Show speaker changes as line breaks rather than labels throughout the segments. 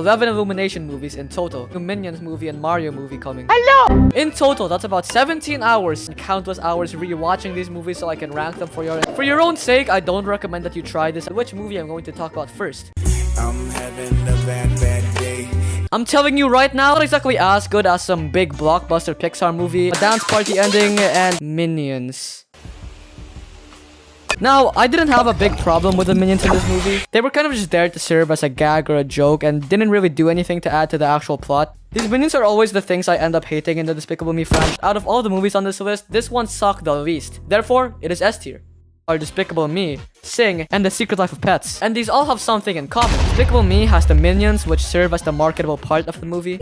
11 Illumination movies in total. A Minions movie and Mario movie coming. Hello! In total, that's about 17 hours and countless hours rewatching these movies so I can rank them for your... For your own sake, I don't recommend that you try this. Which movie I'm going to talk about first?
I'm having a bad day.
I'm telling you right now, not exactly as good as some big blockbuster Pixar movie, a dance party ending, and Minions. Now, I didn't have a big problem with the minions in this movie. They were kind of just there to serve as a gag or a joke and didn't really do anything to add to the actual plot. These minions are always the things I end up hating in the Despicable Me franchise. Out of all the movies on this list, this one sucked the least. Therefore, it is S tier. Are Despicable Me, Sing, and The Secret Life of Pets. And these all have something in common. Despicable Me has the minions, which serve as the marketable part of the movie.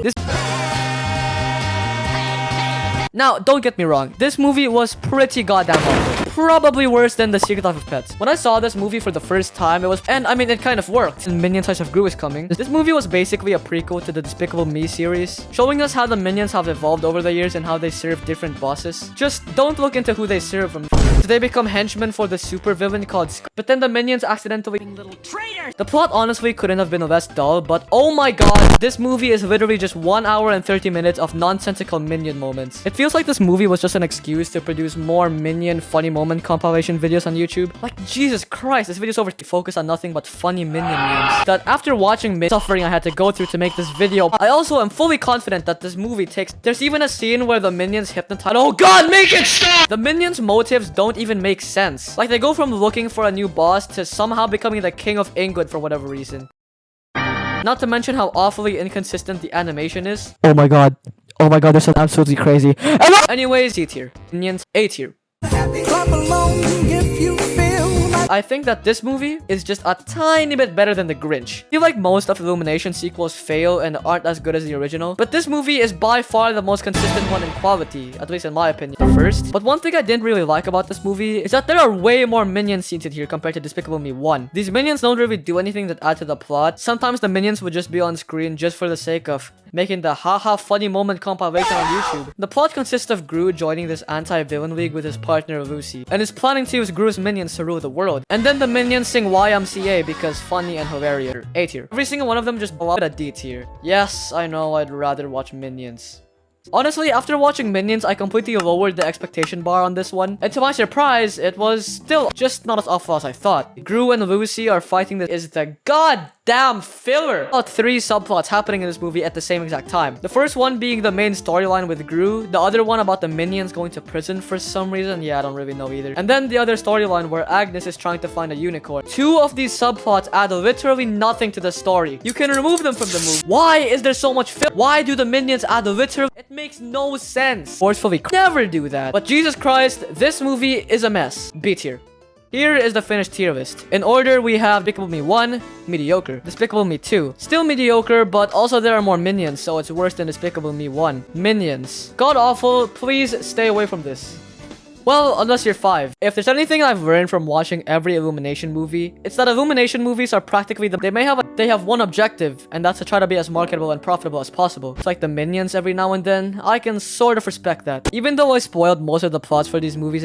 Now, don't get me wrong, this movie was pretty goddamn awful. Probably worse than The Secret Life of Pets. When I saw this movie for the first time, it was... And I mean, it kind of worked. And Minions Size of Gru is coming. This movie was basically a prequel to the Despicable Me series, showing us how the minions have evolved over the years and how they serve different bosses. Just don't look into who they serve from. They become henchmen for the supervillain called but then the minions accidentally... Little traitors! The plot honestly couldn't have been less dull, but oh my god, this movie is literally just 1 hour and 30 minutes of nonsensical minion moments. It feels like this movie was just an excuse to produce more minion funny moment compilation videos on YouTube. Like, Jesus Christ, this video's over to focus on nothing but funny minion memes. That after watching the suffering I had to go through to make this video, I also am fully confident that this movie takes... There's even a scene where the minions hypnotize... Oh god, make it stop! The minions' motives don't even make sense. Like, they go from looking for a new boss to somehow becoming the king of England for whatever reason. Not to mention how awfully inconsistent the animation is. Oh my god, this is absolutely crazy. Anyways, C tier. Minions, A tier.
Clap along if you feel like...
I think that this movie is just a tiny bit better than The Grinch. I feel like most of Illumination sequels fail and aren't as good as the original, but this movie is by far the most consistent one in quality, at least in my opinion. The first. But one thing I didn't really like about this movie is that there are way more minion scenes in here compared to Despicable Me 1. These minions don't really do anything that add to the plot. Sometimes the minions would just be on screen just for the sake of making the haha funny moment compilation on YouTube. The plot consists of Gru joining this anti-villain league with his partner Lucy, and is planning to use Gru's minions to rule the world. And then the minions sing YMCA because funny and hilarious. A tier. Every single one of them just blow out a D tier. Yes, I know I'd rather watch Minions. Honestly, after watching Minions, I completely lowered the expectation bar on this one. And to my surprise, it was still just not as awful as I thought. Gru and Lucy are fighting this is the goddamn filler. About 3 subplots happening in this movie at the same exact time. The first one being the main storyline with Gru. The other one about the minions going to prison for some reason. Yeah, I don't really know either. And then the other storyline where Agnes is trying to find a unicorn. 2 of these subplots add literally nothing to the story. You can remove them from the movie. Why is there so much filler? Why do the minions add literally... It makes no sense. Forcefully never do that. But Jesus Christ, this movie is a mess. B tier. Here is the finished tier list. In order, we have Despicable Me 1, mediocre. Despicable Me 2, still mediocre, but also there are more minions, so it's worse than Despicable Me 1. Minions. God awful, please stay away from this. Well, unless you're 5. If there's anything I've learned from watching every Illumination movie, it's that Illumination movies are practically they have one objective, and that's to try to be as marketable and profitable as possible. It's like the Minions every now and then. I can sort of respect that. Even though I spoiled most of the plots for these movies